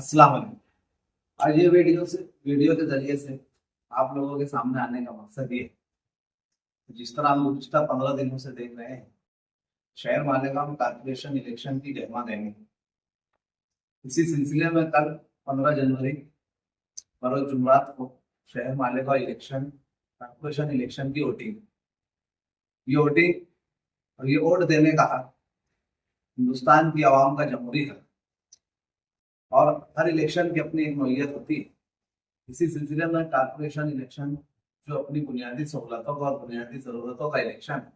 अस्सलाम वालेकुम। आज ये वीडियो के जरिए से आप लोगों के सामने आने का मकसद ये है, जिस तरह हम पिछले 15 दिनों से देख रहे हैं, शहर मालेगांव कारपोरेशन इलेक्शन की गहमा गहमी। इसी सिलसिले में कल 15 जनवरी बरोज जुमरात को शहर मालेगांव कारपोरेशन इलेक्शन की वोटिंग। ये वोटिंग और ये वोट देने का हक हिंदुस्तान की आवाम का जमहूरी हक, और हर इलेक्शन की अपनी एक नौयत होती है। इसी सिलसिले में कारपोरेशन इलेक्शन जो अपनी बुनियादी सहूलतों का और बुनियादी जरूरतों का इलेक्शन है,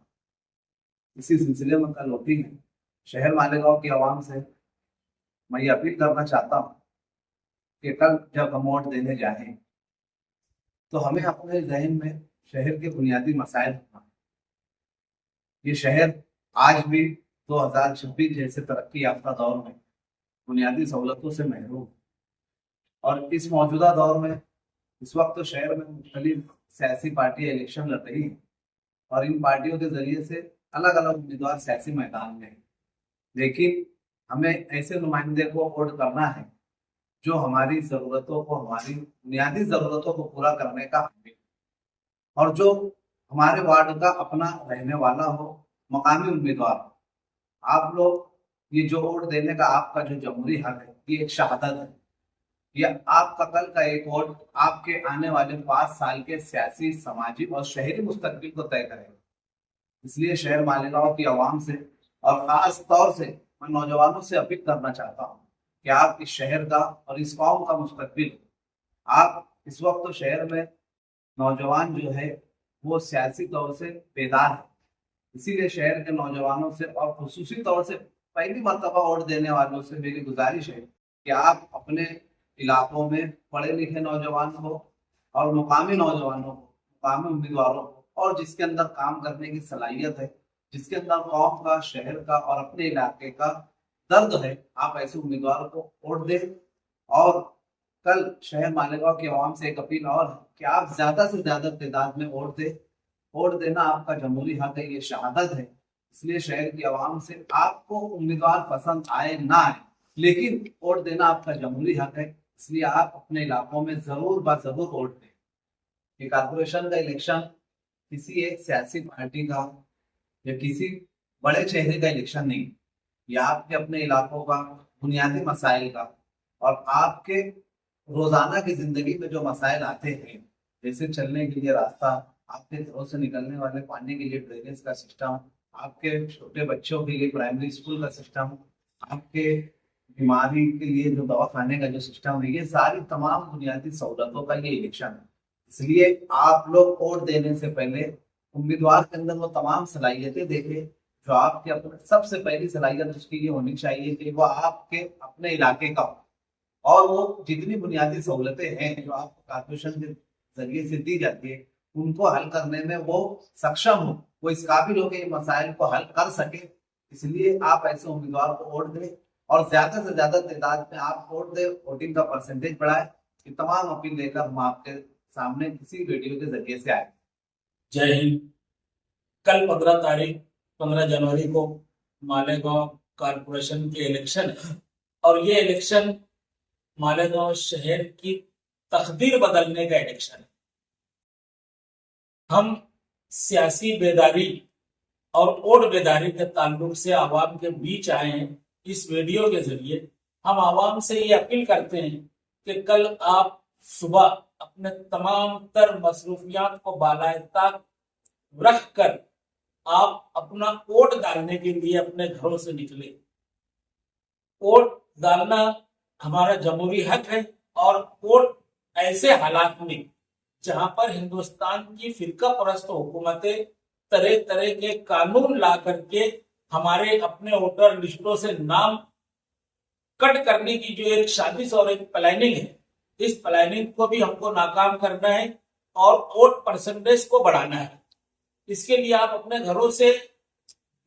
इसी सिलसिले में कल वोटिंग है। शहर मालेगांव की आवाम से मैं ये अपील करना चाहता हूँ कि कल जब हम वोट देने जाएं तो हमें अपने जहन में शहर के बुनियादी मसाइल रखना। ये शहर आज भी 2026 जैसे तरक्की याफ्ता दौर में बुनियादी सहूलतों से महरूम है। और इस मौजूदा दौर में इस वक्त तो शहर में मुख्तलिफ सियासी पार्टियां इलेक्शन लड़ रही हैं, और इन पार्टियों के जरिए से अलग अलग उम्मीदवार सियासी मैदान में हैं। लेकिन हमें ऐसे नुमाइंदे को वोट करना है जो हमारी ज़रूरतों को, हमारी बुनियादी ज़रूरतों को पूरा करने का हामी हो, और जो हमारे वार्ड का अपना रहने वाला हो, मकामी उम्मीदवार हो। आप लोग ये जो वोट देने का आपका जो जमहूरी हक है, ये एक शहादत है। यह आपका कल का एक वोट आपके आने वाले 5 साल के सियासी, समाजी और शहरी मुस्तकबिल को तय करेगा। इसलिए शहर मालेगांव की आवाम से और खास तौर से मैं नौजवानों से अपील करना चाहता हूँ कि आप इस शहर का और इस कौम का मुस्तकबिल। आप इस वक्त तो शहर में नौजवान जो है वो सियासी तौर से बेदार है। इसीलिए शहर के नौजवानों से और खुसूसी तौर से पहली मरतबा वोट देने वालों से मेरी गुजारिश है कि आप अपने इलाकों में पढ़े लिखे नौजवान को और मुकामी नौजवानों को, मुकामी उम्मीदवारों को, और जिसके अंदर काम करने की सलाहियत है, जिसके अंदर कौम का, शहर का और अपने इलाके का दर्द है, आप ऐसे उम्मीदवार को वोट दें। और कल शहर मालेगांव की आवाम से एक अपील और है कि आप ज्यादा से ज्यादा तादाद में वोट दें। वोट देना आपका जमहूरी हक है, ये शहादत है। इसलिए शहर की आवाम से आपको उम्मीदवार पसंद आए ना आए, लेकिन वोट देना आपका जमहूरी हक है। इसलिए आप अपने इलाकों में जरूर जरूर वोट दें। ये कारपोरेशन का इलेक्शन किसी एक सियासी पार्टी का या किसी बड़े चेहरे का इलेक्शन नहीं, ये आपके अपने इलाकों का, बुनियादी मसाइल का, और आपके रोजाना की जिंदगी में जो मसाइल आते हैं, जैसे चलने के लिए रास्ता, आपके घरों से निकलने वाले पानी के लिए ड्रेनेज का सिस्टम, आपके छोटे बच्चों के लिए प्राइमरी स्कूल का सिस्टम, आपके बीमारी के लिए जो दवा खाने का जो सिस्टम है, ये सारी तमाम बुनियादी सहूलतों का ये इलेक्शन है। इसलिए आप लोग वोट देने से पहले उम्मीदवार के अंदर वो तमाम सलाहियतें देखें जो आपके अपने। सबसे पहली सलाहियत उसकी ये होनी चाहिए कि वो आपके अपने इलाके का हो, और वो जितनी बुनियादी सहूलतें हैं जो आपको कारपोरेशन के जरिए से दी जाती है, उनको हल करने में वो सक्षम हो, वो इस काबिल हो कि ये मसाइल को हल कर सके। इसलिए आप ऐसे उम्मीदवार को वोट दें, और ज्यादा से ज्यादा तादाद में आप वोट दें, वोटिंग का परसेंटेज बढ़ाए। ये तमाम अपील लेकर हम आपके सामने किसी वीडियो के जरिए से आए। जय हिंद। कल 15 जनवरी को मालेगांव कारपोरेशन के इलेक्शन है, और ये इलेक्शन मालेगांव शहर की तकदीर बदलने का इलेक्शन है। हम सियासी बेदारी और वोट बेदारी के ताल्लुक से आवाम के बीच आए हैं। इस वीडियो के जरिए हम आवाम से ये अपील करते हैं कि कल आप सुबह अपने तमाम तर मसरूफियात को बालाए ताक रख कर आप अपना वोट डालने के लिए अपने घरों से निकले। वोट डालना हमारा जमहूरी हक है, और वोट ऐसे हालात में जहां पर हिंदुस्तान की फिरका परस्त हुकूमतें तरह तरह के कानून ला करके हमारे अपने वोटर लिस्टों से नाम कट करने की जो एक साजिश और एक प्लानिंग है, इस प्लानिंग को भी हमको नाकाम करना है और वोट परसेंटेज को बढ़ाना है। इसके लिए आप अपने घरों से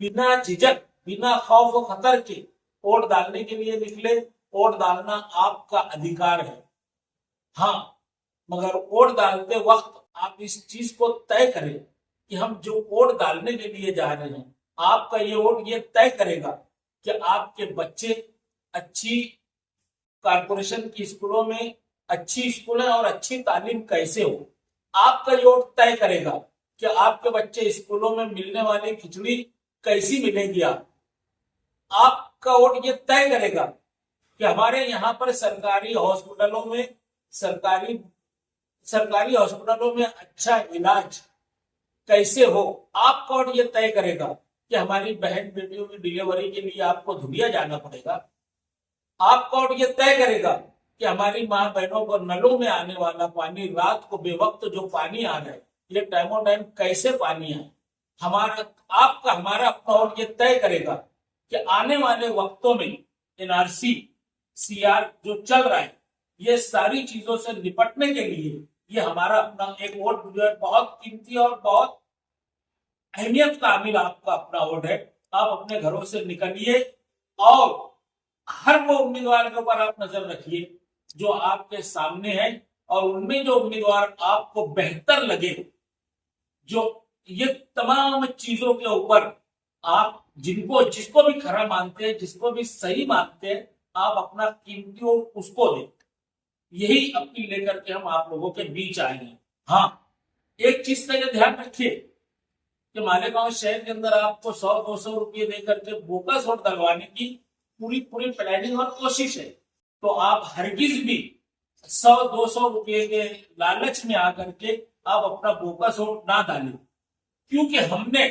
बिना झिझक, बिना खौफ व खतर के वोट डालने के लिए निकले। वोट डालना आपका अधिकार है। हाँ, मगर वोट डालते वक्त आप इस चीज को तय करें कि हम जो वोट डालने के लिए जा रहे हैं, आपका ये वोट ये तय करेगा कि आपके बच्चे अच्छी कारपोरेशन की स्कूलों में अच्छी स्कूल है और अच्छी तालीम कैसे हो। आपका ये वोट तय करेगा कि आपके बच्चे स्कूलों में मिलने वाली खिचड़ी कैसी मिलेगी। आपका वोट ये तय करेगा कि हमारे यहाँ पर सरकारी हॉस्पिटलों में अच्छा इलाज कैसे हो। आपका वोट ये तय करेगा कि हमारी बहन बेटियों की डिलीवरी के लिए आपको धुलिया जाना पड़ेगा। आपका वोट ये तय करेगा कि हमारी माँ बहनों को नलों में आने वाला पानी, रात को बेवक्त जो पानी आ रहा है, ये टाइमों टाइम कैसे पानी आए। हमारा अपना वोट ये तय करेगा कि आने वाले वक्तों में एनआरसी, सीआर जो चल रहा है, ये सारी चीजों से निपटने के लिए ये हमारा अपना एक वोट जो है बहुत कीमती और बहुत अहमियत का हामिल आपका अपना वोट है। आप अपने घरों से निकलिए और हर वो उम्मीदवार के ऊपर आप नजर रखिए जो आपके सामने है, और उनमें जो उम्मीदवार आपको बेहतर लगे, जो ये तमाम चीजों के ऊपर आप जिसको भी खरा मानते हैं, जिसको भी सही मानते हैं, आप अपना कीमती वोट उसको दें। यही अपील लेकर के हम आप लोगों के बीच आए हैं। हाँ, एक चीज का ये ध्यान रखिए कि मालेगांव शहर के अंदर आपको 100-200 रुपये देकर के बोगस वोट डलवाने की पूरी प्लानिंग और कोशिश है। तो आप हरगिज भी 100-200 रुपये के लालच में आकर के आप अपना बोगस वोट ना डालें, क्योंकि हमने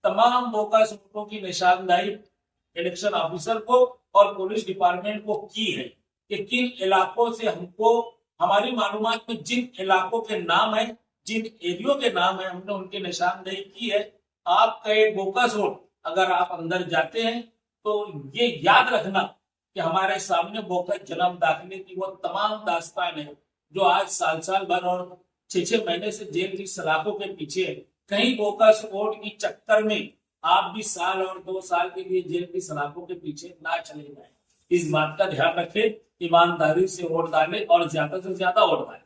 तमाम बोगस वोटों की निशानदाही इलेक्शन ऑफिसर को और पुलिस डिपार्टमेंट को की है कि किन इलाकों से हमको, हमारी मालूमात में जिन इलाकों के नाम है, जिन एरियो के नाम है, हमने उनकी निशानदेही की है। आपका एक बोगस वोट अगर आप अंदर जाते हैं तो ये याद रखना कि हमारे सामने बोगस जन्म दाखिले की वो तमाम दास्तान है जो आज साल भर और 6-6 महीने से जेल की सलाखों के पीछे है। कहीं बोगस वोट की चक्कर में आप भी साल और 2 साल के लिए जेल की सलाखों के पीछे ना चले जाएं। इस बात का ध्यान रखें, ईमानदारी से वोट डालें और ज्यादा से ज्यादा वोट डालें।